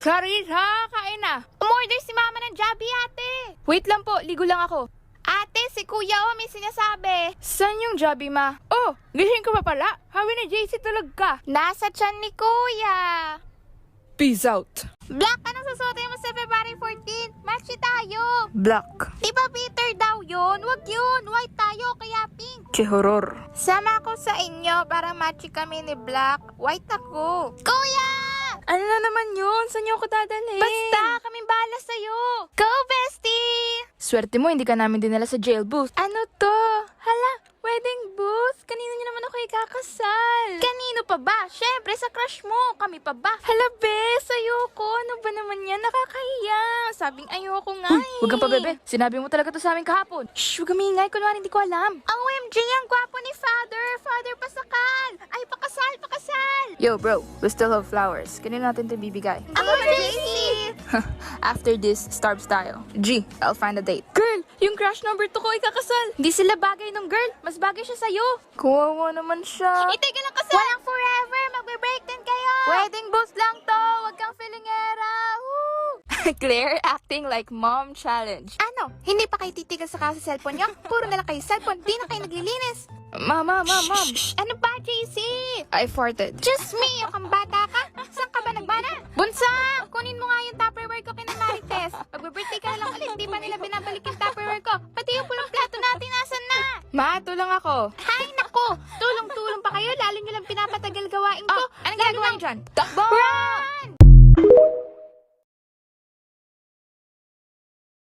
Clarissa, kain na. Umorder si mama ng Jollibee, ate. Wait lang po, ligo lang ako. Ate, si kuya may sinasabi. Saan yung Jollibee, ma? Oh, gising ka pa pala. Hawi ni JC tulog ka. Nasa tiyan ni kuya. Peace out. Black, anong susuotin mo sa February 14? Match tayo. Black. Di ba bitter daw yun? Wag yun. White tayo, kaya pink. Chihoror. Sama ko sa inyo para match kami ni Black. White ako. Kuya! Ano na naman yun? Saan niyo ako dadalhin? Basta, kaming bahala sa'yo. Go, bestie! Swerte mo, hindi ka namin dinala sa jail booth. Ano to? Hala, wedding booth? Kanino niyo naman ako ikakasal? Kanino pa ba? Syempre, sa crush mo. Kami pa ba? Hala, bes, ayoko. Ano ba naman yan? Nakakahiya. Sabing ayoko nga Uy, Huwag kang pabebe. Sinabi mo talaga to sa amin kahapon. Shh, huwag kang maingay. Kunwari hindi ko alam. Ang OMG, ang gwapo ni Father. Father, pasakal. Ay, pakasal, pakasal. Yo, bro, we still have flowers. Kanino natin ito bibigay? Ako, JC. After this, Starbs tayo. G, I'll find a date. Girl, yung crush number 2 ko ikakasal. Hindi sila bagay nung girl. Mas bagay siya sa'yo. Kawawa naman siya. Itigil ang kasal. Walang forever. Magbe-break din kayo. Wedding boost lang to. Huwag kang filingera. Woo! Claire acting like mom challenge. Ano? Hindi pa kayo titigil sa kasi cellphone niyo? Puro na lang kayo cellphone. Di na kayo naglilinis. Mom. Ano ba, JC? I farted. Just me. Ang bata ka. Saan ka ba nagbana? Bunsang! Kunin mo nga yung Tupperware ko kina Marites. Magbe-birthday ka na lang ulit. Di pa nila binabalik yung Tupperware ko. Pati yung pulang plato natin, nasan na? Ma, tulong ako. Hay, nako! Tulong-tulong pa kayo. Lalo nyo lang pinapatagal gawain ko. Oh, anong ginagawa niyo dyan? Takbo! Run!